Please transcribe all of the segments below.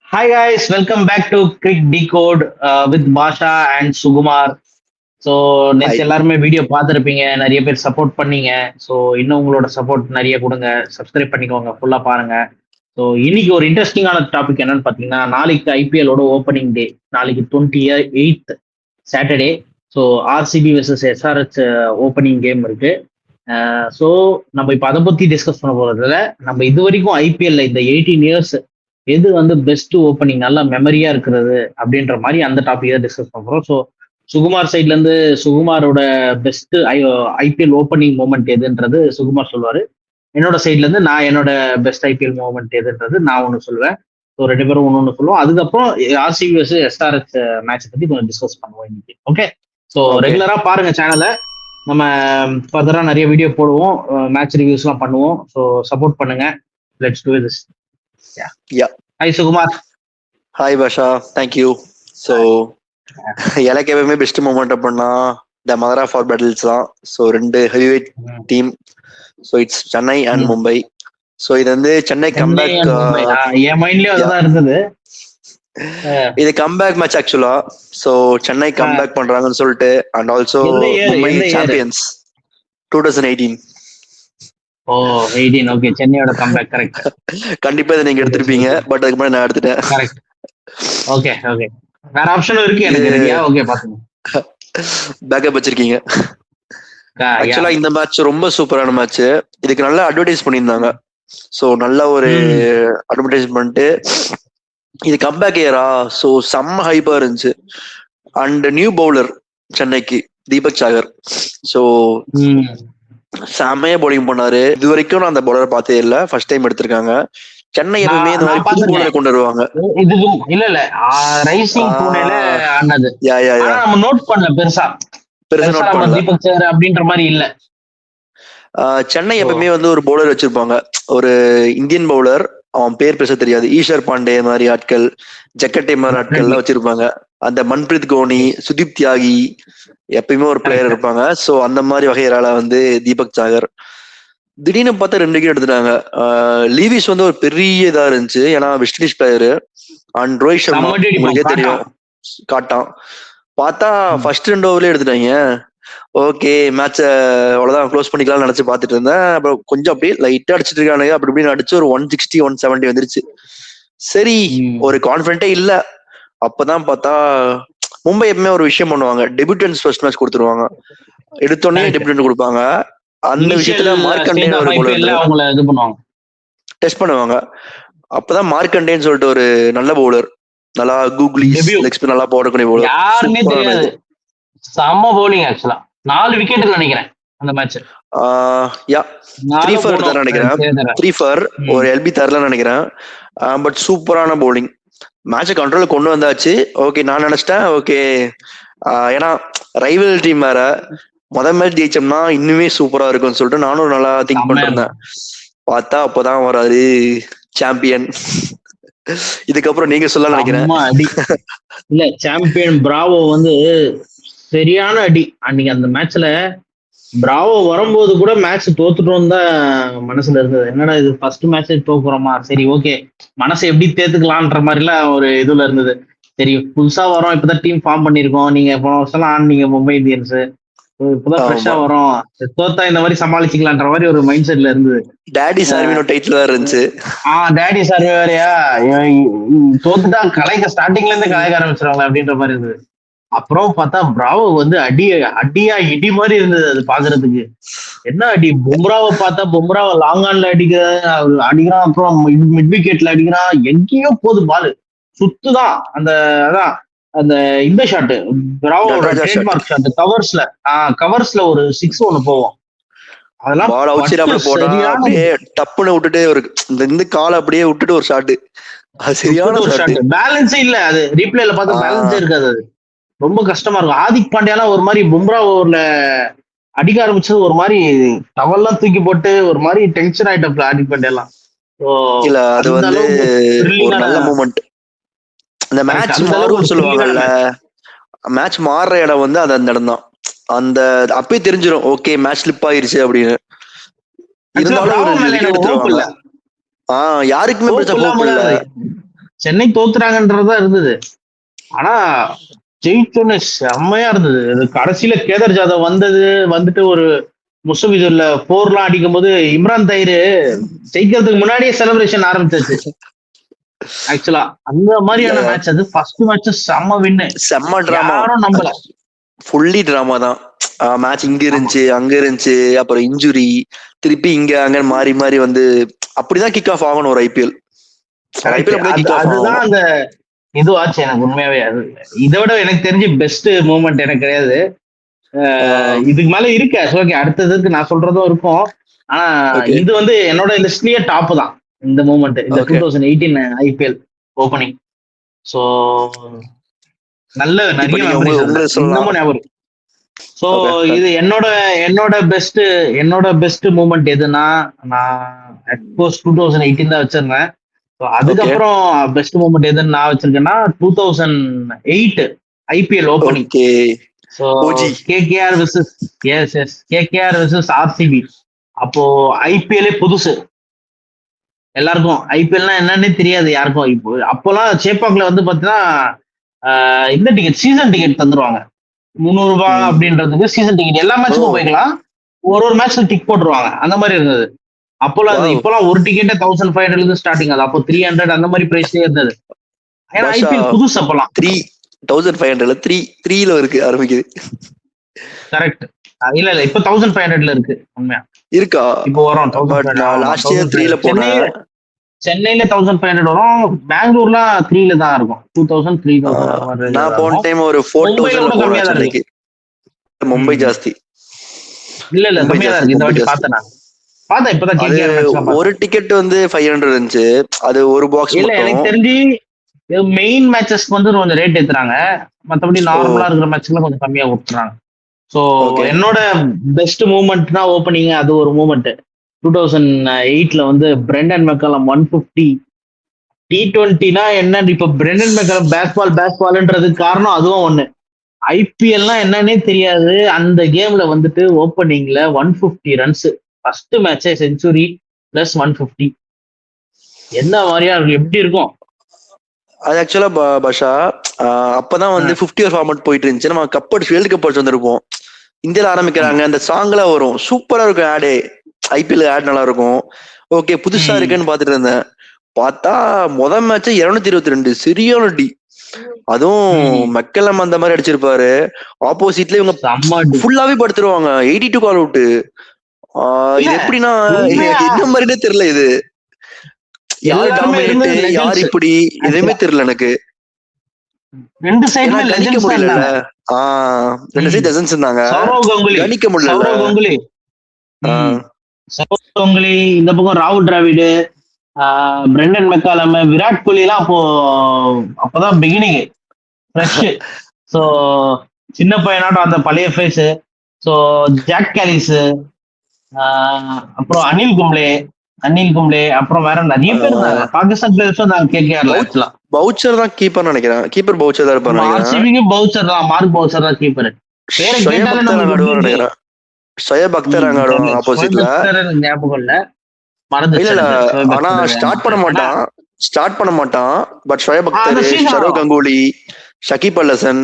Hi guys, welcome back to Quick Decode with Basha and Sugumar. So நேற்று hi. எல்லாருமே video பார்த்துருப்பீங்க, நிறைய பேர் சப்போர்ட் பண்ணீங்க. ஸோ இன்னும் உங்களோட சப்போர்ட் நிறைய கொடுங்க, சப்ஸ்கிரைப் பண்ணிக்கோங்க, ஃபுல்லாக பாருங்க. ஸோ இன்னைக்கு ஒரு இன்ட்ரெஸ்டிங்கான டாபிக் என்னன்னு பார்த்தீங்கன்னா, நாளைக்கு ஐபிஎல்லோட ஓப்பனிங் டே, நாளைக்கு 28th Saturday. So RCB vs SRH opening game இருக்கு. ஸோ நம்ம இப்போ அதை பற்றி டிஸ்கஸ் பண்ண போகிறதுல, நம்ம இது வரைக்கும் ஐபிஎல்ல இந்த 18 இயர்ஸ் எது வந்து பெஸ்ட் ஓப்பனிங் நல்லா மெமரியா இருக்கிறது அப்படின்ற மாதிரி அந்த டாபிக் தான் டிஸ்கஸ் பண்ண போறோம். ஸோ சுகுமார் சைட்ல இருந்து சுகுமாரோட பெஸ்ட் ஐபிஎல் ஓப்பனிங் மூமெண்ட் எதுன்றது சுகுமார் சொல்லுவாரு. என்னோட சைட்ல இருந்து நான் என்னோட பெஸ்ட் ஐபிஎல் மூமெண்ட் எதுன்றது நான் ஒன்று சொல்லுவேன். ஸோ ரெண்டு பேரும் ஒன்று ஒன்று சொல்லுவோம். அதுக்கப்புறம் ஆர்சிபி vs எஸ்ஆர்ஹெச் மேட்ச் பத்தி கொஞ்சம் டிஸ்கஸ் பண்ணுவோம் இன்னைக்கு. Okay, so okay. ரெகுலரா பாருங்க சேனலை. நம்ம ஃபர்தரா நிறைய வீடியோ போடுவோம், மேட்ச் ரிவ்யூஸ்லாம் பண்ணுவோம். ஸோ சப்போர்ட் பண்ணுங்க. Let's do this. Yeah. Hi Sukumar. Hi Basha, thank you. So எனக்கு எப்பவுமே பெஸ்ட் மூமெண்ட் அப்படின்னா the mother of all battles தான். ஸோ ரெண்டு heavyweight team. So it's Chennai and Mumbai. So இது வந்து சென்னை கம்பேக், என் மைண்ட்லயும் அதுதான் இருந்தது. இது கம்பேக் மேட்ச் ஆக்சுவலா. ஸோ சென்னை கம்பேக் பண்றாங்கன்னு சொல்லிட்டு and also Mumbai champions 2018. Oh 18, okay, சென்னையோட கம்பேக், கரெக்ட். கண்டிப்பா இதை நீங்க எடுத்திருப்பீங்க, பட் அதுக்கு முன்னாடி நான் எடுத்துட்டேன். கரெக்ட். ஓகே ஓகே, வேற ஆப்ஷனும் இருக்கு எனக்கு ரெடியா. ஓகே, பாத்துங்க. பேக்கப் வச்சிருக்கீங்க. ஆக்சுவலா இந்த மேட்ச் ரொம்ப சூப்பரான மேட்ச். இதுக்கு நல்லா அட்வர்டைஸ் பண்ணியிருந்தாங்க. ஸோ நல்ல ஒரு அட்வர்டைஸ்மெண்ட். இது கம்பேக் இயரா, ஸோ செம்ம ஹைப்பா இருந்துச்சு. அண்ட் நியூ பவுலர் சென்னைக்கு தீபக் சாகர். ஸோ செம்மையா பவுலிங் பண்ணாரு. இது வரைக்கும் நான் அந்த பவுலரை பார்த்தே இல்ல, ஃபர்ஸ்ட் டைம் எடுத்திருக்காங்க. சென்னை எப்பவுமே இந்த மாதிரி புது பவுலரை கொண்டு வருவாங்க. இல்ல ரைசிங் பூனேல ஆனது. நம்ம நோட் பண்ணல பெருசா நோட் பண்ணல தீபக் சாகர் அப்படின்ற மாதிரி இல்ல. சென்னை எப்பவுமே வந்து ஒரு பவுலர் வச்சிருப்பாங்க, ஒரு இந்தியன் பவுலர். அவன் பேர் பேச தெரியாது, ஈஷர் பாண்டே மாதிரி ஆட்கள், ஜக்கட்டே மாதிரி ஆட்கள் எல்லாம் வச்சிருப்பாங்க. அந்த மன்பிரீத் கோனி, சுதீப் தியாகி எப்பயுமே ஒரு பிளேயர் இருப்பாங்க. சோ அந்த மாதிரி வகையால வந்து தீபக் சாகர் திடீர்னு பார்த்தா 2 விக்கெட் எடுத்துட்டாங்க. லீவிஸ் வந்து ஒரு பெரிய இதா இருந்துச்சு, ஏன்னா west Indies player. And Rohit Sharma உங்களுக்கே தெரியும், காட்டான். பார்த்தா ஃபர்ஸ்ட் 2 ஓவர்லயே எடுத்துட்டாங்க. ஓகே, மேட்ச அவ்வளவுதான் க்ளோஸ் பண்ணிக்கலாம்னு நினைச்சு பாத்துட்டு இருந்தேன். அப்புறம் கொஞ்சம் அப்படியே லைட்டா அடிச்சிட்டு இருக்கானுங்க, அப்படி இப்படின்னு அடிச்சு ஒரு 160 170 வந்துருச்சு. சரி, ஒரு கான்பிடென்ட்டே இல்ல. அப்பதான் பார்த்தா மும்பை எப்பவுமே ஒரு விஷயம் பண்ணுவாங்க, டெபியூட்டன்ஸ் ஃபர்ஸ்ட் மேட்ச் கொடுத்துருவாங்க. எடுத்தோடனே டெபியூட்டன்ட் கொடுப்பாங்க. அந்த விஷயத்துல மார்க்கண்டேன் ஒரு பவுலர் டெஸ்ட் பண்ணுவாங்க. அப்பதான் மார்க்கண்டேன்னு சொல்லிட்டு ஒரு நல்ல பவுலர், நல்லா கூகுளி லெக் ஸ்பின் நல்லா போடக்கூடிய பவுலர். செம்ம பவுலிங் ஆக்சுவலா. 4 விக்கெட் நினைக்கிறேன் அந்த மேட்ச். யா 3 for தான் நினைக்கிறேன், 3 for ஒரு எல்பி தரல நினைக்கிறேன். பட் சூப்பரான பவுலிங், மேட்சை கண்ட்ரோல் கொண்டு வந்தாச்சு. ஓகே, நான் நினைச்சிட்டேன் ஓகே, ஏன்னா ரைவல் டீம் வேற, முதல் மேட்ச் ஜெயிச்சோம்னா இன்னுமே சூப்பரா இருக்கும்னு சொல்லிட்டு நானும் நல்லா திங்க் பண்ணிருந்தேன். பார்த்தா அப்பதான் வராது சாம்பியன். இதுக்கப்புறம் நீங்க சொல்ல நினைக்கிறேன். இல்ல, சாம்பியன் பிராவோ வந்து சரியான அடி அன்னைக்கு அந்த மேட்ச்ல. பிராவோ வரும்போது கூட மேட்ச் தோத்துட்டோம் தான் மனசுல இருந்தது. என்னடா இது ஃபர்ஸ்ட் மேட்ச் தோக்குறோமா, சரி ஓகே, மனசை எப்படி தேத்துக்கலான்ற மாதிரி எல்லாம் ஒரு இதுல இருந்தது. சரி, புதுசா வரோம், இப்பதான் டீம் ஃபார்ம் பண்ணிருக்கோம். நீங்க போன வருஷம் ஆனீங்க மும்பை இந்தியன்ஸ், இப்பதான் ஃப்ரெஷ்ஷா வரும், தோத்தா இந்த மாதிரி சமாளிச்சுக்கலான்ற மாதிரி ஒரு மைண்ட் செட்ல இருந்தது. டாடி சார்வினோ டைட்டில் வேற இருந்துச்சு. டாடி சார்வே வேறையா, தோத்துட்டா கலைக்க ஸ்டார்டிங்ல இருந்து கலைக்க ஆரம்பிச்சிருவாங்க அப்படின்ற மாதிரி இருந்தது. அப்புறம் பார்த்தா பிராவோ வந்து அடியா இடி மாதிரி இருந்தது அது பாக்குறதுக்கு. என்ன அடி, பும்ராவை பார்த்தா பும்ராவை லாங் ஆன்ல அடிக்கிறான், அப்புறம் மிட் விக்கெட்ல அடிக்கிறான், எங்கேயோ போகுது பால், சுத்துதான். அதான் அந்த இந்த ஷாட்டு, பிராவோட ட்ரேட்மார்க் ஷாட், கவர்ஸ்ல ஒரு 6 ஒண்ணு போவோம். அதெல்லாம் டப்புன்னு விட்டுட்டு ஒரு இந்த காலை அப்படியே விட்டுட்டு ஒரு ஷாட், சரியான ஒரு ஷாட். பேலன்ஸே இல்ல, அது ரீப்ளேல பார்த்தா பேலன்ஸே இருக்காது. அது ரொம்ப கஷ்டமா இருக்கும். ஆதிக் பாண்டியாலாம் ஒரு மாதிரி பும்ரா ஓவர்ல அடிக்க ஆரம்பிச்சது ஒரு மாதிரி டவல்லாம் தூக்கி போட்டு ஒரு மாதிரி டென்ஷன் ஆயிட்டப்ல ஆதிக் பாண்டியாலாம். இல்ல அது வந்து ஒரு நல்ல மூமெண்ட். இந்த மேட்ச் மாறும் சொல்லுவாங்கல்ல, மேட்ச் மாறுற இடம் வந்து அது அந்த இடம் தான். அந்த அப்பயே தெரிஞ்சிடும் ஓகே மேட்ச் ஸ்லிப் ஆயிருச்சு அப்படின்னு. இருந்தாலும் யாருக்குமே பெருசா ஹோப் இல்ல. சென்னை தோத்துறாங்கன்றதுதான் இருந்தது. ஆனா ஜெயிச்சோன்னு செம்மையா இருந்தது. இது கடைசியில கேதர் ஜாதவ் வந்துட்டு ஒரு முஸ்தபிதுல்ல போர்லாம் அடிக்கும் போது இம்ரான் தாயிர் ஜெயிக்கிறதுக்கு முன்னாடியே செலிப்ரேஷன் ஆரம்பிச்சாச்சு. ஆக்சுவலா அந்த மாதிரியான மேட்ச் அது. ஃபர்ஸ்ட் மேட்ச் செம்ம வின்னு, செம்ம டிராமா, யாரும் நம்பல. ஃபுல்லி டிராமா தான். மேட்ச் இங்க இருந்துச்சு அங்க இருந்துச்சு, அப்புறம் இன்ஜுரி, திருப்பி இங்க அங்க மாறி மாறி வந்து அப்படிதான் கிக் ஆஃப் ஆகணும் ஒரு ஐபிஎல். அதுதான் அந்த இதுவாச்சு எனக்கு உண்மையாவே. அது இதை விட எனக்கு தெரிஞ்சு பெஸ்ட் மூமெண்ட் எனக்கு கிடையாது. இதுக்கு மேல இருக்கு. ஓகே, அடுத்ததுக்கு நான் சொல்றதும் இருக்கும். ஆனா இது வந்து என்னோட லிஸ்ட்லயே டாப் தான் இந்த மூமெண்ட், இந்த 2018 ஐபிஎல் ஓபனிங். சோ நல்ல நிறைய இன்னமும் ஞாபகம். சோ இது என்னோட பெஸ்ட் மூமெண்ட் எதுனா, நான் அட்கோர்ஸ் 2018 தான் வச்சிருந்தேன். அதுக்கப்புறம் பெஸ்ட் மூமெண்ட் எதுன்னு நான் வச்சிருக்கேன்னா 2008 IPL opening. KKR versus RCB. அப்போ ஐபிஎல்லே புதுசு எல்லாருக்கும். ஐபிஎல்னா என்னன்னே தெரியாது யாருக்கும். இப்போ அப்போலாம் சேப்பாக்ல வந்து பாத்தீங்கன்னா இந்த டிக்கெட், சீசன் டிக்கெட் தந்துருவாங்க. 300 ரூபாய் அப்படின்றதுக்கு சீசன் டிக்கெட். எல்லா மேட்சுக்கும் போய்க்கலாம், ஒரு மேட்ச்ல டிக் போட்டுருவாங்க. அந்த மாதிரி இருந்தது அப்போலாம். இப்போலாம் ஒரு டிக்கெட்டே 1500 ஸ்டார்டிங். அது அப்போ 300 அந்த மாதிரி பிரைஸ்லயே இருந்தது. ஏன்னா ஐபிஎல் புதுசு அப்போலாம். 3500 இருக்கு ஆரம்பிக்குது. கரெக்ட். இல்ல இப்ப 1500 இருக்கு. உண்மையா இருக்கா? இப்போ வரும். லாஸ்ட் இயர் 3ல போனேன். சென்னையில 1500 வரும், பெங்களூர்ல 3ல தான் இருக்கும். 2000 3000. நான் போன டைம் ஒரு 4000 கம்மியா தான் இருக்கு. மும்பை ஜாஸ்தி. இல்ல கம்மியா தான் இருக்கு. இந்த வாட்டி பார்த்தேன் இப்பதான் கேகேஆர் ஒரு டிக்கெட் வந்து 500 இருந்துச்சு. அது ஒரு பாக்ஸ். இல்ல எனக்கு தெரிஞ்சு மெயின் மேட்சஸ்க்கு வந்து கொஞ்சம் ரேட் ஏத்துறாங்க, மத்தபடி நார்மலா இருக்கிற மேட்ச்ல கொஞ்சம் கம்மியா கொடுத்துறாங்க. சோ என்னோட பெஸ்ட் மூமெண்ட்னா ஓப்பனிங் அது ஒரு மூமெண்ட். 2008ல வந்து பிரெண்டன் மெக்கலம் 150 T20னா என்ன. இப்ப பிரெண்டன் மெக்கலம் பேஸ்பால்ன்றதுக்கு காரணம் அதுவும் ஒண்ணு. ஐபிஎல்னா என்னன்னே தெரியாது. அந்த கேம்ல வந்துட்டு ஓப்பனிங்ல 150 ரன்ஸ், ஃபர்ஸ்ட் மேட்சே செஞ்சுரி பிளஸ் 150. என்ன மாதிரியா இருக்கும், எப்படி இருக்கும் அது? ஆக்சுவலா பாஷா அப்பதான் வந்து 50 ஓவர் ஃபார்மட் போயிட்டு இருந்துச்சு. நம்ம வேர்ல்டு கப் அடிச்சு வந்திருப்போம். இந்தியால ஆரம்பிக்கிறாங்க, அந்த சாங்லாம் வரும், சூப்பரா இருக்கும். ஆடே ஐபிஎல் ஆட் நல்லா இருக்கும். ஓகே, புதுசா இருக்குன்னு பாத்துட்டு இருந்தேன். பார்த்தா முதல் மேட்ச் 222 சரியான டி. அதுவும் மெக்கலம் அந்த மாதிரி அடிச்சிருப்பாரு. ஆப்போசிட்ல இவங்க ஃபுல்லாவே படுத்துருவாங்க. 82 கால் அவுட். இது எப்படின்னா என்ன மாதிரினே தெரியல. இது யார் டாமினேட், யார் இப்படி எதுவுமே தெரியல எனக்கு. ரெண்டு சைடுமே கணிக்க முடியல. ரெண்டு சைடு லெஜெண்ட்ஸ் இருந்தாங்க, கணிக்க முடியல. சௌரவ் கங்குலி இந்த பக்கம், ராகுல் டிராவிடு, பிரெண்டன் மெக்காலம், விராட் கோலி எல்லாம் அப்பதான் பிகினிங் ஃப்ரெஷ். சோ சின்ன பையனாட்டம் அந்த பழைய ஃபேஸ். சோ ஜாக் கேலிஸ், அப்புறம் அனில் கும்ளே, அப்புறம் வேற நிறைய பேர் இருந்தாங்க. பாகிஸ்தான் பிளேயர்ஸ் இருந்தாங்க கேகேஆர்ல. பவுச்சர் தான் கீப்பர் நினைக்கிறேன். கீப்பர் பவுச்சர் தான் இருப்பாரு. ஆர்சிபிக்கு பவுச்சர் தான், மார்க் பவுச்சர் தான் கீப்பர். பேரை கேட்டாலே நமக்கு நினைக்கிறேன். ஷோயப் அக்தர் அங்க ஆடுவாங்க ஆப்போசிட்ல. ஞாபகம் இல்ல, இல்ல. ஆனா ஸ்டார்ட் பண்ண மாட்டான். பட் ஷோயப் அக்தர், சௌரவ் கங்குலி, ஷகீப் அல் ஹசன்,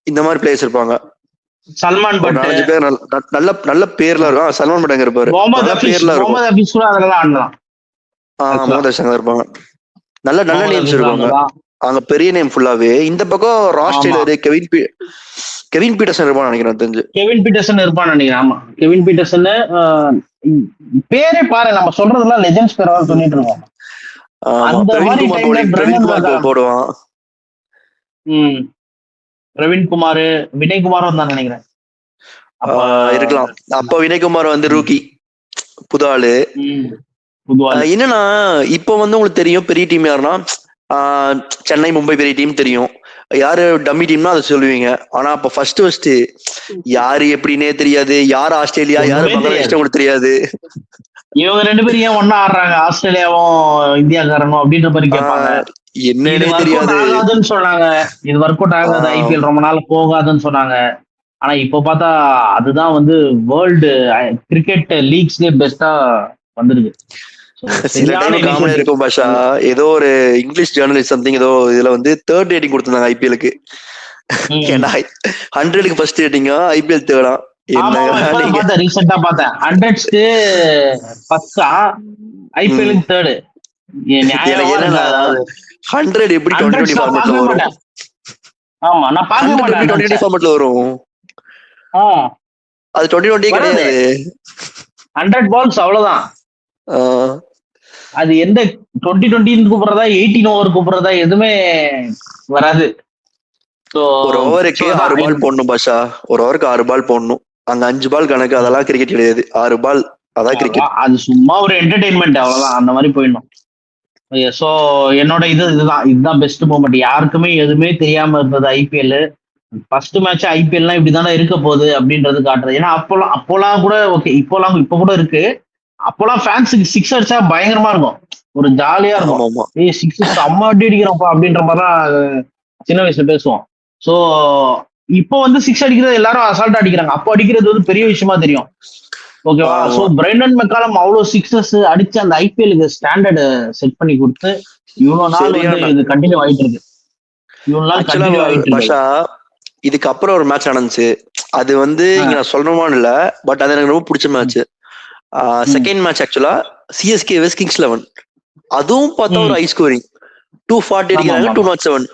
இந்த மாதிரி பிளேயர்ஸ் இருப்பாங்க. சல்மான் பட், 4 பேர் நல்ல பேர்ல இருக்கும். சல்மான் பட் அங்க இருப்பாரு. இருப்பாங்க. நல்ல நேம்ஸ் இருப்பாங்க அங்க, பெரிய நேம் ஃபுல்லாவே. இந்த பக்கம் ராஸ் டெய்லர், கெவின் பீட்டர்சன் இருப்பான்னு நினைக்கிறேன். தெரிஞ்சு கெவின் பீட்டர்சன் இருப்பான்னு நினைக்கிறேன். ஆமா, கெவின் பீட்டர்சன் பேரே பாரு, நம்ம சொல்றதெல்லாம் லெஜெண்ட்ஸ் பேரா சொல்லிட்டு இருக்கோம். பிரவீன் குமார் போடுவான். பிரவீன் குமார், வினய் குமாரும் தான் நினைக்கிறேன். இருக்கலாம். அப்ப வினய் குமார் வந்து ரூக்கி, புது ஆளு. என்னன்னா இப்ப வந்து உங்களுக்கு தெரியும் பெரிய டீம் யாருன்னா, சென்னை, மும்பை பெரிய டீம் தெரியும். யாரு டம்மி டீம்னா அதை சொல்லுவீங்க. ஆனா அப்ப ஃபர்ஸ்ட் யாரு எப்படின்னே தெரியாது. யாரு ஆஸ்திரேலியா, யாரு பங்களாதேஷ் உங்களுக்கு தெரியாது. இவங்க 2 பேரும் ஏன் ஒன்னா ஆடுறாங்க, ஆஸ்திரேலியாவும் இந்தியாக்காரனும் அப்படின்ற மாதிரி கேட்பாங்க. என்னன்னே தெரியாது. ஆகாதுன்னு சொன்னாங்க. இது ஒர்க் அவுட் ஆகாது, ஐபிஎல் ரொம்ப நாள் போகாதுன்னு சொன்னாங்க. ஆனா இப்ப பார்த்தா அதுதான் வந்து வேர்ல்டு கிரிக்கெட் லீக்ஸ்லயே பெஸ்டா வந்துருக்கு. சில டைம் காமெடியா இருக்கும் பாஷா. ஏதோ ஒரு இங்கிலீஷ் ஜேர்னலிஸ்ட் சம்திங் ஏதோ இதுல வந்து 3rd ரேட்டிங் கொடுத்திருந்தாங்க ஐபிஎலுக்கு. ஏன்னா 100க்கு ஃபர்ஸ்ட் ரேட்டிங்கா, ஐபிஎல் 3rd. ரீசெண்டா பார்த்தேன் 100க்கு ஃபர்ஸ்டா, ஐபிஎலுக்கு 3rd. எனக்கு என்னன்னா 100 எப்படி 2020 ஃபார்மட்ல வரும்? ஆமா, நான் பார்க்க மாட்டேன். 2020 ஃபார்மட்ல வரும். அது 2020 கிடையாது. 100 பால்ஸ் அவ்வளவுதான். அது எந்த 2020 கூப்பிடுறதா 18 ஓவர் கூப்பிடுறதா எதுவுமே வராது. ஒரு ஓவருக்கு 6 பால் போடணும் பாஷா. ஒரு ஓவருக்கு 6 பால் போடணும். அங்க 5 பால் கணக்கு. அதெல்லாம் கிரிக்கெட் கிடையாது. 6 பால் அதான் கிரிக்கெட். அது சும்மா ஒரு என்டர்டெயின்மெண்ட், அவ்வளவுதான். அந்த மாதிரி போயிடணும். சோ என்னோட இதுதான் பெஸ்ட் மூமெண்ட். யாருக்குமே எதுவுமே தெரியாம இருந்தது ஐபிஎல். ஃபர்ஸ்ட் மேட்ச் ஐபிஎல்லாம் இப்படிதானே இருக்க போகுது அப்படின்றது காட்டுறது. ஏன்னா அப்போலாம் கூட ஓகே, இப்ப கூட இருக்கு. அப்போலாம் ஃபேன்ஸுக்கு 6 அடிச்சா பயங்கரமா இருக்கும், ஒரு ஜாலியா இருக்கும். 6 செம்ம அடி அடிக்கிறோம்ப்பா அப்படின்ற மாதிரிலாம் சின்ன வயசுல பேசுவோம். சோ இப்போ வந்து 6 அடிக்கிறது எல்லாரும் அசால்ட்டா அடிக்கிறாங்க. அப்போ அடிக்கிறது வந்து பெரிய விஷயமா தெரியும். ஓகேவா? சோ பிரைண்டன் மெக்காலம் அவ்வளவு 6 அடிச்சு அந்த ஐபிஎலுக்கு ஸ்டாண்டர்ட் செட் பண்ணி கொடுத்து இவ்வளவு நாள் வந்து இது கண்டினியூ ஆயிட்டு இருக்கு. இவ்வளவு நாள் கண்டினியூ ஆயிட்டு இருக்கு. இதுக்கு அப்புறம் ஒரு மேட்ச் நடந்துச்சு. அது வந்து இங்க நான் சொல்லணுமான்னு இல்ல, பட் அது எனக்கு ரொம்ப பிடிச்ச மேட்ச். செகண்ட் மேட்ச் ஆக்சுவலா சிஎஸ்கே வெஸ் கிங்ஸ் 11. அதுவும் பார்த்தா ஒரு ஹை ஸ்கோரிங். 240 அடிக்கிறாங்க, 207.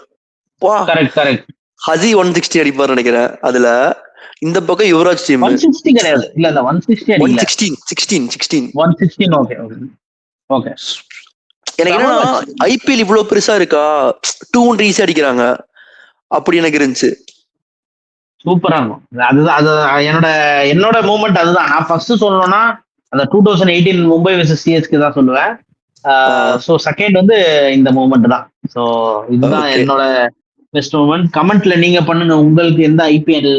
கரெக்ட். ஹசி 160 அடிப்பாரு நினைக்கிறேன். அதுல இந்த பக்கம் யுவராஜ் டீம் 160 கிடையாது. இல்ல 160 அடிக்கல. 116. ஓகே. எனக்கு என்னன்னா ஐபிஎல் இவ்வளவு பெருசா இருக்கா, 200 ஈஸியா அடிக்கிறாங்க அப்படி எனக்கு இருந்துச்சு. சூப்பரா இருக்கும். அதுதான் என்னோட மூமெண்ட். அதுதான் நான் ஃபர்ஸ்ட் சொல்லணும்னா அந்த 2018 மும்பை வெர்சஸ் சிஎஸ்கே தான் சொல்லுவேன். சோ செகண்ட் வந்து இந்த மூமெண்ட் தான். சோ இதுதான் என்னோட பெஸ்ட் மூமெண்ட். கமெண்ட்ல நீங்க பண்ணுங்க, உங்களுக்கு எந்த ஐபிஎல்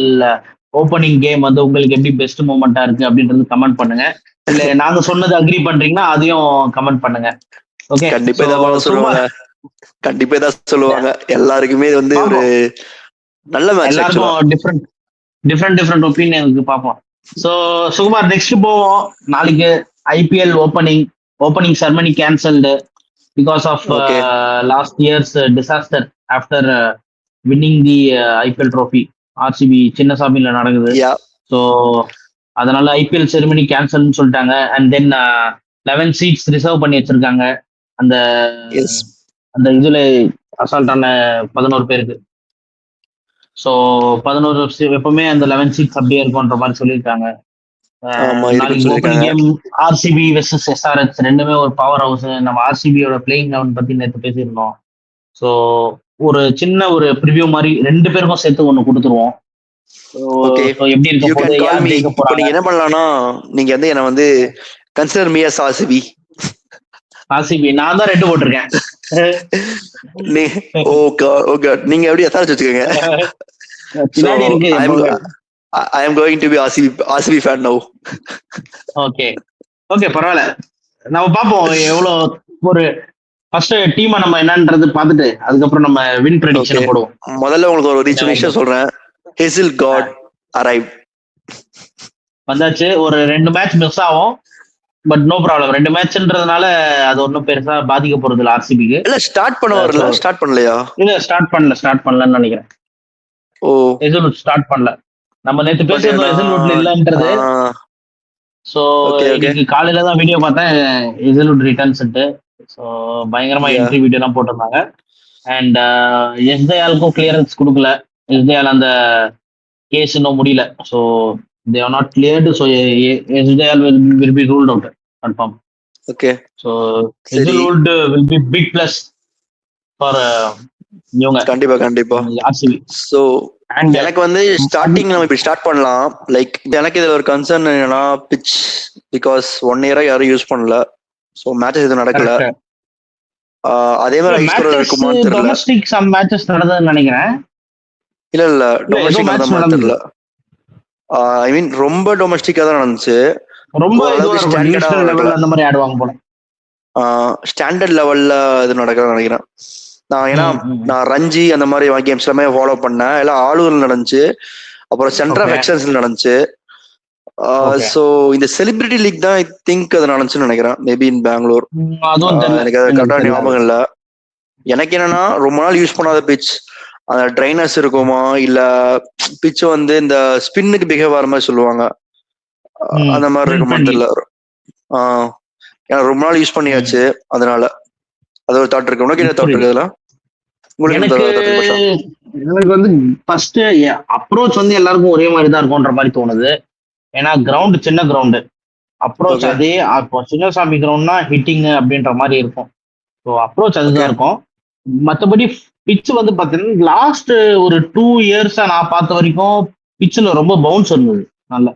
ஓப்பனிங் கேம் வந்து உங்களுக்கு எப்படி பெஸ்ட் மூமெண்டா இருக்கு அப்படின்றது கமெண்ட் பண்ணுங்க. இல்ல நாங்க சொன்னது அக்ரி பண்றீங்கன்னா அதையும் கமெண்ட் பண்ணுங்க. ஓகே, கண்டிப்பா இதான் சொல்லுவாங்க. எல்லாருக்குமே வந்து ஒரு நல்ல மேட்ச். எல்லாருக்கும் டிஃப்ரெண்ட் ஒப்பீனியனுக்கு பார்ப்போம். சோ சுகுமார், நெக்ஸ்ட் போவோம். நாளைக்கு IPL opening ceremony cancelled because of last year's disaster after winning the IPL trophy. RCB சின்னசாமியில நடக்குது. ஸோ அதனால ஐபிஎல் செரிமனி கேன்சல்னு சொல்லிட்டாங்க. அண்ட் தென் 11 seats ரிசர்வ் பண்ணி வச்சிருக்காங்க அந்த இதுல அசால்ட்டான 11 பேருக்கு. ஸோ 11 எப்பவுமே அந்த 11 seats அப்படியே இருக்கும்ன்ற மாதிரி சொல்லியிருக்காங்க. கேம் ஆர்சிபி வெர்சஸ் எஸ்ஆர்எச் ரெண்டுமே ஒரு பவர் ஹவுஸ். நம்ம ஆர்சிபியோட பிளேயிங் லெவன் பத்தி நேற்று பேசியிருந்தோம். ஸோ ஒரு சின்ன ஒரு ப்ரிவியூ மாதிரி 2 பேருக்கும் சேர்த்து ஒண்ணு கொடுத்துருவோம். எப்படி இருக்க போகுது, நீங்க என்ன பண்ணலாம்னா, நீங்க வந்து என்ன வந்து கன்சிடர் மீ அஸ் ஆர்சிபி. நான் தான் 2 போட்டிருக்கேன். நீங்க எப்படி எஸ்ஆர்எச் வச்சுக்கோங்க. பின்னாடி இருக்கு. I am going to be RCB fan now. Okay பரவாயில்ல. நம்ம பாப்போம் எவ்வளவு ஒரு ஃபர்ஸ்ட் டீமை நம்ம என்னன்றது பார்த்துட்டு அதுக்கப்புறம் நம்ம வின் ப்ரெடிக்ஷன் போடுவோம். முதல்ல உங்களுக்கு ஒரு விஷயம் சொல்றேன். ஹெசில் காட் அரைவ் வந்தாச்சு. ஒரு 2 மேட்ச் மிஸ் ஆகும், பட் நோ ப்ராப்ளம். 2 மேட்ச்ன்றதுனால அது ஒன்றும் பெருசா பாதிக்க போறது இல்லை ஆர்சிபிக்கு. இல்ல ஸ்டார்ட் பண்ணலையா? இல்ல ஸ்டார்ட் பண்ணலன்னு நினைக்கிறேன். ஹெசில்வுட் ஸ்டார்ட் பண்ணல. நம்ம நேற்று பேசியிருந்தோம் ஹெசில்வுட்ல இல்லன்றது. சோ இன்னைக்கு காலையில தான் வீடியோ பார்த்தேன் ஹெசில்வுட் ரிட்டர்ன்ஸ்ட்டு. ஸோ பயங்கரமா என்ட்ரி வீடியோ எல்லாம் போட்டிருந்தாங்க. அண்ட் எஸ்தயாலுக்கும் கிளியரன்ஸ் கொடுக்கல. எஸ்தயால் அந்த கேஸ் இன்னும் முடியல. So they are not cleared. So எஸ்தயால் will be ruled out confirm. Okay. So Hazlewood will be big plus for இவங்க. கண்டிப்பா ஆர்சிபி. ஸோ எனக்கு வந்து ஸ்டார்டிங் நம்ம இப்படி ஸ்டார்ட் பண்ணலாம். லைக் எனக்கு இதுல ஒரு கன்சர்ன் என்னன்னா பிச், பிகாஸ் 1 year யாரும் யூஸ் பண்ணல. சோ மேட்சஸ் எதுவும் நடக்கல. அதே மாதிரி ஐஸ்கோர் இருக்குமான்னு தெரியல. டொமஸ்டிக் சம் மேட்சஸ் நடந்ததுன்னு நினைக்கிறேன். இல்ல டொமஸ்டிக் நடந்தது தெரியல. ஐ மீன் ரொம்ப டொமஸ்டிக்கா தான் நடந்துச்சு. ரொம்ப ஸ்டாண்டர்ட் லெவல்ல அந்த மாதிரி ஆடுவாங்க போல. ஸ்டாண்டர்ட் லெவல்ல இது நடக்குதுன்னு நினைக்கிறேன். நான் ரஞ்சி அந்த மாதிரி கேம்ஸ் எல்லாமே ஃபாலோ பண்ணேன். எல்லாம் ஆளுநர் நடந்துச்சு. அப்புறம் சென்டர் ஆஃப் எக்ஸலன்ஸ்ல நடந்துச்சு. ஓகே. ஸோ இந்த செலிபிரிட்டி லீக் தான் ஐ திங்க் அதை நடந்துச்சுன்னு நினைக்கிறேன். Maybe in Bangalore. அதுவும் தெரியல, எனக்கு அது எனக்கு கரெக்டாக தெரியல. ஞாபகம் இல்லை. எனக்கு என்னன்னா ரொம்ப நாள் யூஸ் பண்ணாத பிச், அந்த ட்ரைனர்ஸ் இருக்குமா இல்ல பிச் வந்து இந்த ஸ்பின்னுக்கு பிஹேவ் ஆகிற மாதிரி சொல்லுவாங்க, அந்த மாதிரி இருக்குமான்னு தெரியல. ஏன்னா ரொம்ப நாள் யூஸ் பண்ணியாச்சு, அதனால அது ஒரு தாட் இருக்கு. உனக்கு என்ன தாட் இருக்கு அதெல்லாம்? உங்களுக்கு எனக்கு என்ன thought இருக்கு பாஷா? எனக்கு வந்து ஃபர்ஸ்ட் அப்ரோச் வந்து எல்லாருக்கும் ஒரே மாதிரி தான் இருக்கும்ன்ற மாதிரி தோணுது. ஏன்னா கிரவுண்ட் சின்ன கிரவுண்டு, அப்ரோச் Okay. அதே. அப்போ சின்னசாமி கிரவுண்ட்னா ஹிட்டிங் அப்படின்ற மாதிரி இருக்கும். ஸோ அப்ரோச் அதுதான் Okay. இருக்கும். மற்றபடி பிச் வந்து பார்த்தீங்கன்னா லாஸ்ட் ஒரு 2 இயர்ஸா நான் பார்த்த வரைக்கும் பிச்சில் ரொம்ப பவுன்ஸ் இருந்தது நல்லா.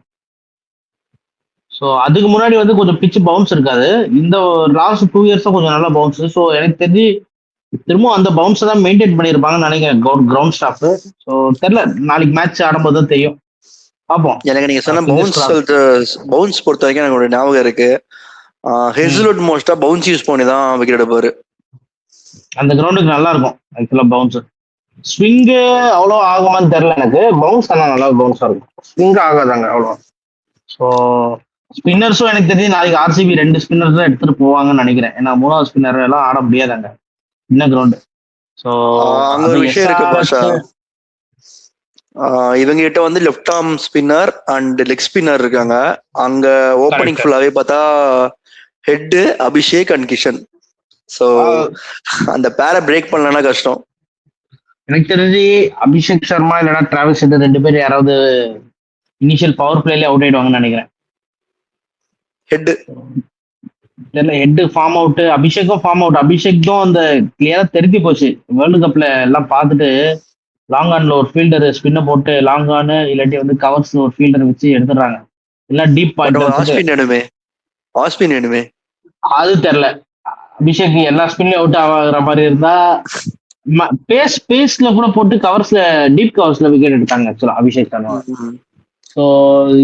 ஸோ அதுக்கு முன்னாடி வந்து கொஞ்சம் பிச் பவுன்ஸ் இருக்காது. இந்த லாஸ்ட் 2 இயர்ஸா கொஞ்சம் நல்லா பவுன்ஸ். ஸோ எனக்கு தெரிஞ்சு திரும்பவும் அந்த பவுன்ஸை தான் மெயின்டைன் பண்ணியிருப்பாங்கன்னு நினைக்கிறேன் கிரவுண்ட் ஸ்டாஃப். ஸோ தெரியல, நாளைக்கு மேட்ச் ஆடும்போது தான் தெரியும், பார்ப்போம். எனக்கு நீங்க சொன்ன Fingers crossed. பவுன்ஸ் பொறுத்த வரைக்கும் எனக்கு ஒரு ஞாபகம் இருக்கு. ஹெஸ்லுட் மோஸ்டா பவுன்ஸ் யூஸ் பண்ணி தான் விக்கெட் எடுப்பாரு. அந்த கிரவுண்டுக்கு நல்லா இருக்கும் ஆக்சுவலா பவுன்ஸ். ஸ்விங்கு அவ்வளோ ஆகுமான்னு தெரியல எனக்கு. பவுன்ஸ் ஆனால் நல்லா பவுன்ஸா இருக்கும், ஸ்விங் ஆகாதாங்க அவ்வளோ. ஸோ ஸ்பின்னர்ஸும் எனக்கு தெரிஞ்சு நாளைக்கு ஆர்சிபி 2 ஸ்பின்னர்ஸ் தான் எடுத்துட்டு போவாங்கன்னு நினைக்கிறேன். ஏன்னா 3வது ஸ்பின்னர் எல்லாம் ஆட முடியாதாங்க என்ன கிரவுண்டு. ஸோ அங்க ஒரு விஷயம் இருக்கு பாஷா. இவங்க கிட்ட வந்து left arm spinner and leg spinner இருக்காங்க. அங்க ஓப்பனிங் ஃபுல்லாவே பார்த்தா head Abhishek and Kishan. So அந்த பேரை பிரேக் பண்ணலன்னா கஷ்டம். எனக்கு தெரிஞ்சு அபிஷேக் சர்மா இல்லைன்னா டிராவிஸ் ஹெட் 2 பேர் யாராவது இனிஷியல் பவர் பிளேல அவுட் ஆயிடுவாங்கன்னு நினைக்கிறேன். ஹெட் தெரியல, ஹெட் ஃபார்ம் அவுட், அபிஷேக்கும் ஃபார்ம் அவுட். அபிஷேக் தான் அந்த கிளியரா தெரிஞ்சு போச்சு வேர்ல்டு கப்ல எல்லாம் பார்த்துட்டு. லாங் ஆன்ல ஒரு ஃபீல்டர் ஸ்பின்னை போட்டு லாங் ஆன் இல்லாட்டி வந்து கவர்ஸ் ஒரு ஃபீல்டர் வச்சு எடுத்துடுறாங்க. எல்லாம் டீப் பாயிண்ட் ஆஸ்பின் வேணுமே. அது தெரியல. அபிஷேக் எல்லா ஸ்பின்லயும் அவுட் ஆகிற மாதிரி இருந்தா பேஸ்ல கூட போட்டு கவர்ஸ்ல டீப் கவர்ஸ்ல விக்கெட் எடுத்தாங்க ஆக்சுவலா அபிஷேக் சர்மா. ஸோ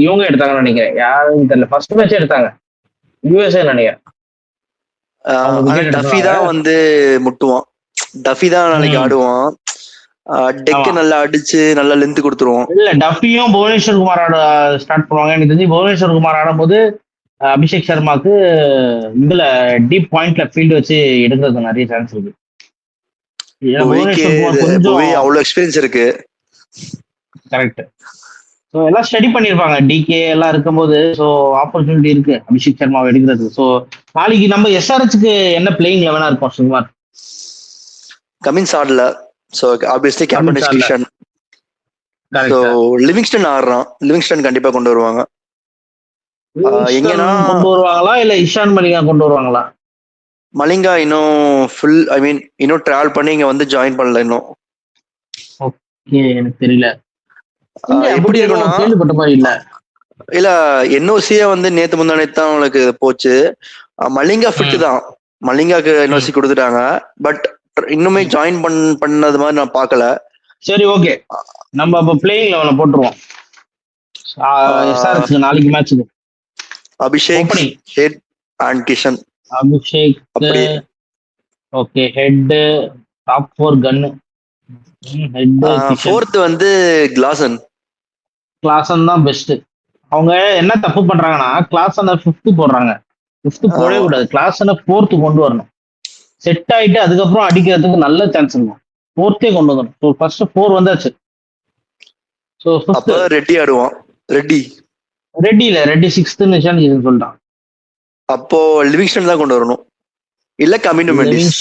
இவங்க எடுத்தாங்கன்னு நினைக்கிறேன், யாரும் தெரியல. ஃபர்ஸ்ட் மேட்ச் எடுத்தாங்க யூஎஸ்ஏ நினைக்கிறேன். டஃபி தான் வந்து முட்டுவான், டஃபி தான் நாளைக்கு ஆடுவான். டெக்கு நல்லா அடிச்சு நல்லா லென்த் கொடுத்துருவோம். இல்ல டஃபியும் புவனேஸ்வர் குமார் ஆட ஸ்டார்ட் பண்ணுவாங்க. எனக்கு தெரிஞ்சு புவனேஸ்வர் குமார் ஆடும்போது அபிஷேக் சர்மாக்கு இதுல டீப் பாயிண்ட்ல ஃபீல்டு வச்சு எடுக்கிறது நிறைய சான்ஸ் இருக்கு. அவ்வளவு எக்ஸ்பீரியன்ஸ் இருக்கு. கரெக்ட். ஸோ எல்லாம் ஸ்டடி பண்ணியிருப்பாங்க, டிகே எல்லாம் இருக்கும்போது. ஸோ ஆப்பர்ச்சுனிட்டி இருக்கு அபிஷேக் சர்மாவை எடுக்கிறது. ஸோ நாளைக்கு நம்ம எஸ்ஆர்ஹெச்க்கு என்ன பிளேயிங் லெவனா இருக்கும் சுகுமார்? கமின்ஸ் ஆடல. So obviously captain is Kishan. So Livingstone ஆடுறான். லிவிங்ஸ்டன் கண்டிப்பா கொண்டு வருவாங்க. எங்கன்னா கொண்டு வருவாங்களா இல்ல இஷான் மலிங்கா கொண்டு வருவாங்களா? மலிங்கா இன்னும் ஃபுல் ஐ மீன் இன்னும் டிராவல் பண்ணி இங்க வந்து ஜாயின் பண்ணல இன்னும். ஓகே, எனக்கு தெரியல எப்படி இருக்குன்னா கேள்விப்பட்ட மாதிரி இல்ல. இல்ல என்ஓசியே வந்து நேத்து முந்தா நேத்து தான் உங்களுக்கு போச்சு. மலிங்கா ஃபிட் தான், மலிங்காக்கு என்ஓசி கொடுத்துட்டாங்க. பட் இன்னுமே ஜாயின் பண்ணது மாதிரி நான் பார்க்கல. சரி, ஓகே, நம்ம அப்ப பிளேயிங் லெவல போட்டுருவோம். எஸ்ஆர்ஹெச் நாளைக்கு மேட்ச்க்கு Abhishek Head and Kishan. Abhishek okay, Head top 4 கன். ஹெட் ஃபோர்த் வந்து கிளாசன். கிளாசன் தான் பெஸ்ட். அவங்க என்ன தப்பு பண்றாங்கன்னா கிளாசன் 5th போடுறாங்க. 5th போடவே கூடாது, கிளாசன் 4th கொண்டு வரணும். செட் ஆயிட்டு அதுக்கப்புறம் அடிக்கிறதுக்கு நல்ல சான்ஸ் இருக்கும். 4th கொண்டு வரணும். ஸோ ஃபர்ஸ்ட் 4 வந்தாச்சு. ஸோ அப்போ ரெட்டி ஆடுவான். ரெட்டி இல்ல, ரெட்டி 6th நிஷான் சொல்லிட்டான். அப்போ லிவிங்ஸ்டன் தான் கொண்டு வரணும், இல்ல கமின் மெண்டிஸ்.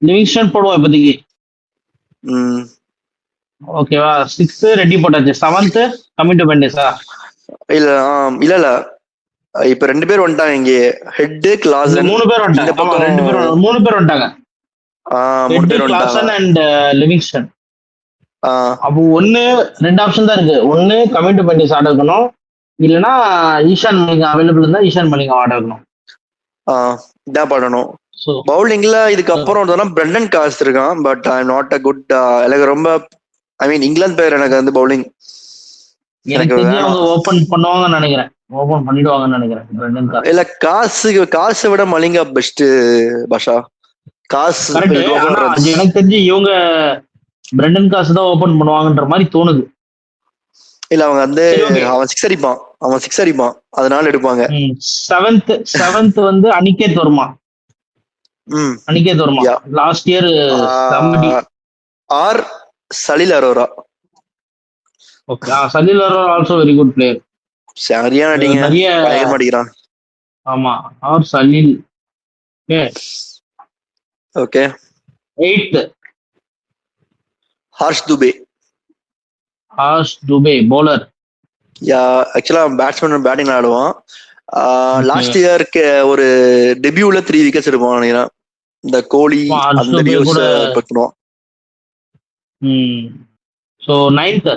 லிவிங்ஸ்டன் போடுவோம் இப்போதைக்கு. ஓகேவா? 6th ரெட்டி போட்டாச்சு. 7th come in மெண்டிஸா? இல்ல இல்ல இப்ப 2 பேர் வந்துட்டாங்க இங்கே. ஹெட் கிளாசன் 3 பேர் வந்துட்டாங்க. 3 பேர் வந்துட்டாங்க. 3 பேர் கிளாசன் அண்ட் லிவிங்ஸ்டன். அப்போ 2 ஆப்ஷன் தான் இருக்கு. ஒன்னு கமிட் மெண்டிஸ் ஆட இருக்கணும், இல்லைன்னா ஈஷான் மலிங்கா அவைலபிள் இருந்தா ஈஷான் மலிங்கா ஆட இருக்கணும். இதான் பண்ணணும். பவுலிங்ல இதுக்கப்புறம் பிரண்டன் காஸ் இருக்கான். But I not a good. எனக்கு ரொம்ப ஐ மீன் இங்கிலாந்து பிளேயர் எனக்கு வந்து பவுலிங் எனக்கு அவங்க ஓபன் பண்ணுவாங்கன்னு நினைக்கிறேன். ஓபன் பண்ணிடுவாங்கன்னு நினைக்கிறேன் பிரண்டன் காஸ். இல்ல காசை விட மலிங்கா பெஸ்ட் பாஷா. காசு எனக்கு தெரிஞ்சு இவங்க பிரண்டன் காஸ் தான் ஓபன் பண்ணுவாங்கன்ற மாதிரி தோணுது. இல்ல அவங்க வந்து சரி ஓகே. அவன் சிக்ஸ் அடிப்பான் அதனால எடுப்பாங்க. செவன்த் வந்து அனிகேத் வர்மா. லாஸ்ட் இயர் செம்மடி. Or Salil Arora. Okay, Salil Arora also very good player. சரியான அடிங்க, நிறைய பயங்கரமா அடிக்கிறான். ஆமா, or Salil. Okay. 8th Harsh Dubey bowler. ஆக்சுவலா பேட்ஸ்மேன் பேட்டிங் ஆடுவான். லாஸ்ட் இயருக்கு ஒரு டெபியூல 3 விக்கெட்ஸ் எடுப்பான் நினைக்கிறேன். இந்த கோலி அந்த நியூஸ் பண்ணுவான். சோ 9th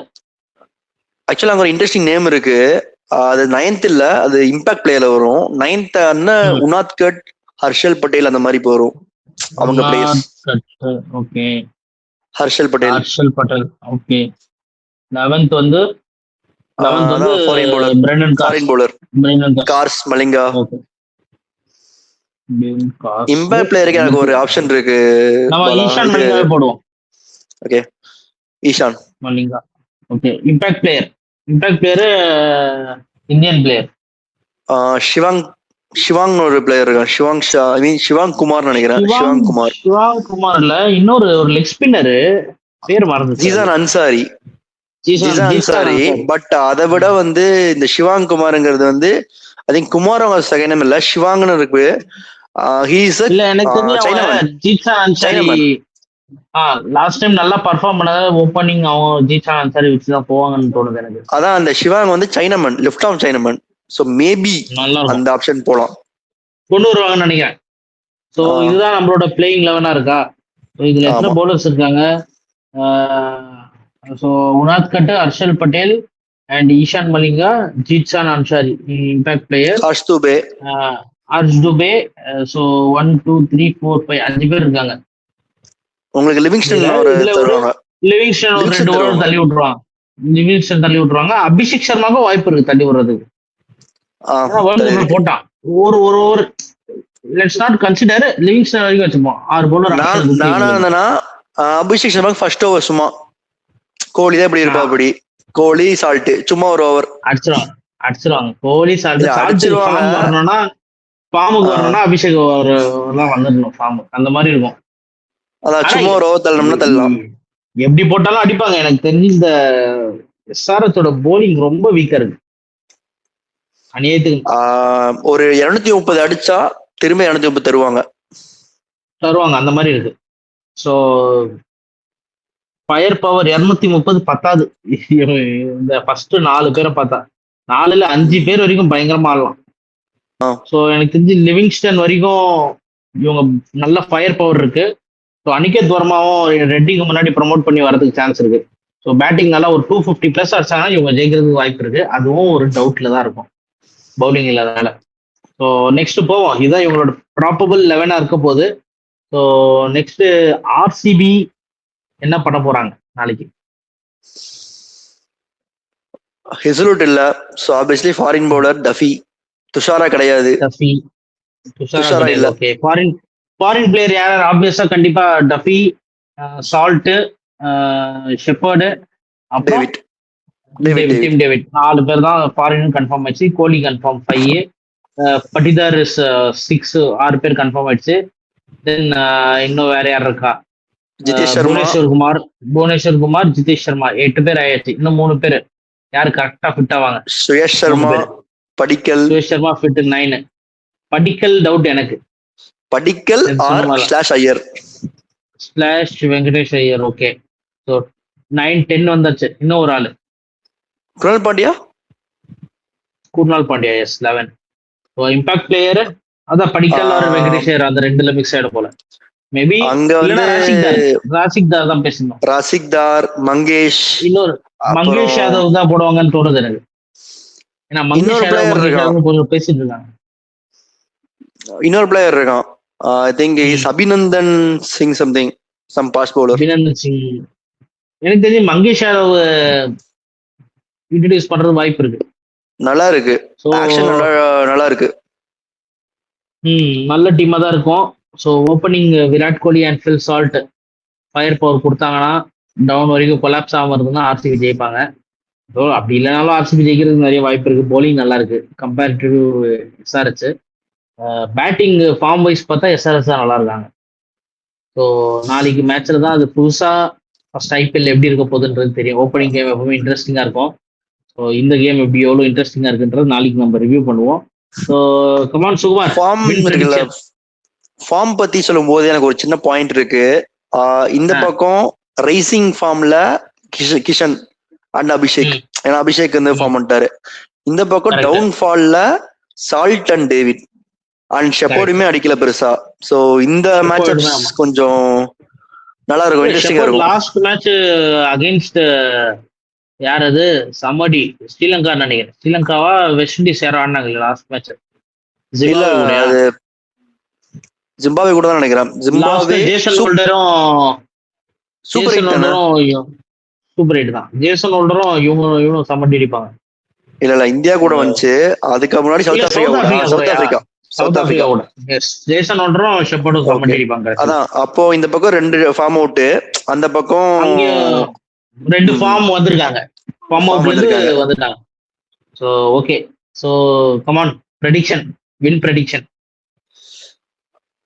ஆக்சுவலா அங்க ஒரு இன்ட்ரெஸ்டிங் நேம் இருக்கு. அது 9th இல்ல, அது இம்பாக்ட் பிளேயர்ல வரும். 9th உனாத்கட், ஹர்ஷல் பட்டேல் அந்த மாதிரி வரும் அவங்க players. Okay, Harshal Patel. Okay. 11th வந்து foreign bowler Carse Malinga. Impact பிளேயருக்கு எனக்கு ஒரு ஆப்ஷன் இருக்கு. நம்ம ஈஷான் மலிங்காவே போடுவோம். Okay, Eshan Malinga. Okay, impact player Indian player Shivang ஒரு பிளேயர் இருக்கான். ஷிவாங் குமார் நினைக்கிறேன். ஷிவாங் குமார்ல இன்னொரு ஒரு லெக் ஸ்பின்னர் பேர் மறந்து, ஜீசான் அன்சாரி. பட் அதை விட வந்து இந்த ஷிவாங் குமார்ங்கிறது வந்து ஐ திங்க் குமார் அவங்க செகண்ட் நேம் இல்ல, ஷிவாங்னு இருக்கு. லாஸ்ட் டைம் நல்லா பர்ஃபார்ம் பண்ண ஓப்பனிங் அவங்க ஜீசான் அன்சாரி வச்சு தான் போவாங்கன்னு தோணுது எனக்கு. அதான் அந்த ஷிவாங் வந்து சைனாமன், லெஃப்ட் ஆர்ம் சைனாமன். சோ மேபி அந்த ஆப்ஷன் போலாம், கொண்டு வருவாங்கன்னு நினைக்கிறேன். சோ இதுதான் நம்மளோட பிளேயிங் 11 இருக்கா. இதுல எத்தனை பவுலர்ஸ் இருக்காங்க? So Unadkat, Harshal Patel and Eshan Malinga, Zeeshan Ansari impact player, Harsh Dubey. So 1 2 3 4 5 5 பேர் இருக்காங்க. உங்களுக்கு லிவிங்ஸ்டன் ஒரு 2 ஓவர் தள்ளி விட்டுருவாங்க. அபிஷேக் சர்மாவுக்கும் வாய்ப்பு இருக்கு தள்ளி விடுறதுக்கு. போட்டான் ஒரு over. Let's not consider Livingstone வரைக்கும் வச்சுப்போம். 6 பவுலர். நானா இருந்தேன்னா அபிஷேக் சர்மாக்கு ஃபர்ஸ்ட் ஓவர் சும்மா கோலி தான் இப்படி இருப்பா, அப்படி கோலி சால்ட் சும்மா ஒரு ஓவர் அடிச்சிருவாங்க. கோலி சால்ட் வரணும்னா ஃபார்முக்கு வரணும்னா அபிஷேக் எல்லாம் வந்துடணும் ஃபார்ம், அந்த மாதிரி இருக்கும். அதான் சும்மா ஒரு ஓவர் தள்ளணும்னா தள்ளலாம். எப்படி போட்டாலும் அடிப்பாங்க. எனக்கு தெரிஞ்சு இந்த எஸ்ஆர்எஸோட போலிங் ரொம்ப வீக்கா இருக்கு. அநியாயத்துக்கு ஒரு 230 அடிச்சா திரும்ப 230 தருவாங்க அந்த மாதிரி இருக்கு. ஸோ ஃபயர் பவர் 230 பத்தாது. இந்த ஃபர்ஸ்ட் 4 பேரை பார்த்தா 4ல 5 பேர் வரைக்கும் பயங்கரமா ஆடலாம். ஸோ எனக்கு தெரிஞ்சு லிவிங்ஸ்டன் வரைக்கும் இவங்க நல்ல ஃபயர் பவர் இருக்கு. ஸோ அனிகேத் வர்மாவும் ரெட்டிக்கு முன்னாடி ப்ரமோட் பண்ணி வரதுக்கு சான்ஸ் இருக்கு. ஸோ பேட்டிங் நல்லா ஒரு 250+ அடிச்சாங்கன்னா இவங்க ஜெயிக்கிறதுக்கு வாய்ப்பு இருக்கு. அதுவும் ஒரு டவுட்ல தான் இருக்கும் பவுலிங் இல்லாதனால. ஸோ நெக்ஸ்ட் போவோம். இதுதான் இவங்களோட ப்ராபபிள் 11 இருக்க போகுது. ஸோ நெக்ஸ்ட் ஆர்சிபி என்ன பண்ண போறாங்க நாளைக்கு? ஹெசலூட் இல்ல. So obviously foreign bowler Duffy. Dushara கிடையாது. துஷாரா இல்ல. ஓகே, ஃபாரின் பிளேயர் யார்? ஆப்வியஸா கண்டிப்பா டஃபி, சால்ட், ஷெப்பர்டு, அப்புறம் டேவிட். 4 பேர் தான் ஃபாரின் கன்ஃபார்ம் ஆயிடுச்சு. கோலி கன்ஃபார்ம் 5, பட்டிதார் 6, 6 பேர் கன்ஃபார்ம் ஆயிடுச்சு. தென் இன்னும் வேற யார் இருக்கா? புவனேஸ்வர் குமார், ஜிதேஷ் சர்மா 8 பேர் ஆயாச்சு. இன்னும் 3 பேர் யாரு கரெக்டா ஃபிட் ஆவாங்க? சுயேஷ் சர்மா ஃபிட் 9. படிக்கல் டவுட் எனக்கு. படிக்கல் ஐயர் வெங்கடேஷ் ஐயர். ஓகே, ஸோ 9 10 வந்தாச்சு. இன்னும் ஒரு ஆளு Krunal Pandya. Yes 11. So impact player அதான் படிக்கல் ஆர் வெங்கடேஷ் ஐயர், அந்த 2ல மிக்ஸ் ஆயிட போல. மேபி அங்க வந்து ராசிக்தார் தான் பேசணும். ராசிக்தார், மங்கேஷ், இன்னொரு மங்கேஷ் யாதவ் தான் போடுவாங்கன்னு தோணுது எனக்கு. ஏன்னா மங்கேஷ் யாதவ் கொஞ்சம் பேசிட்டு இருக்காங்க. இன்னொரு பிளேயர் இருக்கான். I think is Abhinandan Singh something, some fast bowler. Abhinandan Singh எனக்கு தெரிஞ்சு மங்கேஷ் யாதவ் இன்ட்ரோடியூஸ் பண்றது வாய்ப்பு இருக்கு. நல்லா இருக்கு, ஆக்ஷன் நல்லா இருக்கு. நல்ல டீமா தான் இருக்கும். So opening Virat Kohli and Phil Salt fire power கொடுத்தாங்கன்னா டவுன் வரைக்கும் கொலாப்ஸ் ஆகாம இருந்ததுன்னா ஆர்சிபி ஜெயிப்பாங்க. ஸோ அப்படி இல்லைனாலும் ஆர்சிபி ஜெயிக்கிறதுக்கு நிறைய வாய்ப்பு இருக்கு. போலிங் நல்லா இருக்கு compare to SRH. Batting form wise பார்த்தா எஸ்ஆர்எஸ் தான் நல்லா இருக்காங்க. ஸோ நாளைக்கு மேட்ச்ல தான் அது புதுசா ஃபர்ஸ்ட் ஐபிஎல் எப்படி இருக்க போகுதுன்றது தெரியும். ஓப்பனிங் கேம் எப்பவுமே இன்ட்ரெஸ்டிங்கா இருக்கும். ஸோ இந்த கேம் எப்படி எவ்வளோ இன்ட்ரெஸ்டிங்கா இருக்குன்றது நாளைக்கு நம்ம ரிவ்யூ பண்ணுவோம். ஸோ கமான் சுகுமார், ஃபார்ம் இருக்குல்ல, ஃபார்ம் பத்தி சொல்லும் போது எனக்கு ஒரு சின்ன பாயிண்ட் இருக்கு. இந்த பக்கம் ரைசிங் ஃபார்ம்ல கிஷன் அண்ட் அபிஷேக், ஏன்னா அபிஷேக் வந்து ஃபார்ம் பண்ணிட்டாரு. இந்த பக்கம் டவுன் ஃபால்ல சால்ட் அண்ட் டேவிட் அண்ட் ஷெப்பர்டுமே அடிக்கல பெருசா. சோ இந்த மேட்ச் கொஞ்சம் நல்லா இருக்கும், இன்ட்ரெஸ்டிங்கா இருக்கும். லாஸ்ட் மேட்ச் அகைன்ஸ்ட் யார் அது, சமடி ஸ்ரீலங்கா நினைக்கிறேன். ஸ்ரீலங்காவா வெஸ்ட் இண்டீஸ் யாரோ ஆடினாங்க லாஸ்ட் மேட்ச். ஜிம்பாவே கூட தான் நினைக்கிறேன். ஜிம்பாவே சூப்பர் ஹிட் தான். ஜேசன் ஹோல்டரும் இவனும் சமடி அடிப்பாங்க. இல்ல இந்தியா கூட வந்துச்சு, அதுக்கு முன்னாடி சவுத் ஆப்பிரிக்கா கூட ஜேசன் ஹோல்டரும் ஷெப்பர்டும் சமடி அடிப்பாங்க. அதான் அப்போ இந்த பக்கம் 2 ஃபார்ம் அவுட், அந்த பக்கம் 2 ஃபார்ம் வந்திருக்காங்க. ஃபார்ம் அவுட்ல வந்துட்டாங்க. So okay, so come on, prediction, win prediction.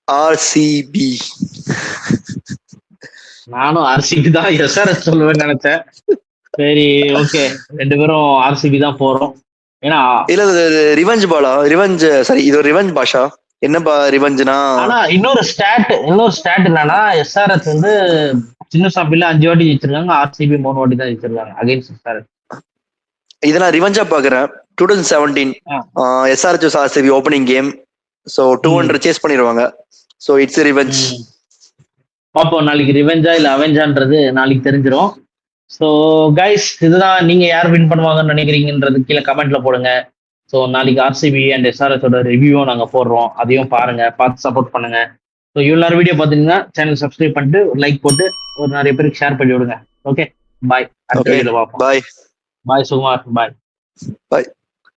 RCB. நானும் ஆர்சிபி தான் எஸ்ஆர்எஸ் சொல்லுவேன்னு நினைச்சேன். சரி ஓகே, 2 பேரும் ஆர்சிபி தான் போறோம். ஏன்னா இல்ல ரிவெஞ்ச் பாலா, ரிவெஞ்ச் சாரி, இது ஒரு ரிவெஞ்ச் பாஷா. என்னப்பா ரிவெஞ்ச்னா, ஆனா இன்னொரு ஸ்டாட் என்னன்னா எஸ்ஆர்எஸ் வந்து சின்ன சாப்பில 5 வாட்டி ஜெயிச்சிருக்காங்க, ஆர்சிபி 3 வாட்டி தான் ஜெயிச்சிருக்காங்க அகைன்ஸ்ட் எஸ்ஆர்எஸ். இதை நான் ரிவெஞ்சா பாக்குறேன். 2017 SRH RCB opening game. So 200 chase பண்ணிடுவாங்க. So it's revenge. பாப்போம் நாளைக்கு ரிவெஞ்சா இல்ல அவெஞ்சான்றது நாளைக்கு தெரிஞ்சிடும். ஸோ கைஸ், இதுதான் நீங்க யார் வின் பண்ணுவாங்கன்னு நினைக்கிறீங்கன்றது கீழே கமெண்ட்ல போடுங்க. ஸோ நாளைக்கு ஆர்சிபி அண்ட் எஸ்ஆர்எஸோட ரிவ்யூவும் நாங்கள் போடுறோம், அதையும் பாருங்க, பார்த்து சப்போர்ட் பண்ணுங்க. ஸோ இவ்வளோ வீடியோ பார்த்தீங்கன்னா சேனல் சப்ஸ்கிரைப் பண்ணிட்டு லைக் போட்டு ஒரு நிறைய பேருக்கு ஷேர் பண்ணி விடுங்க. ஓகே பாய், அடுத்த வீடியோல பார்ப்போம். பாய் பாய் சுகுமார், பாய்.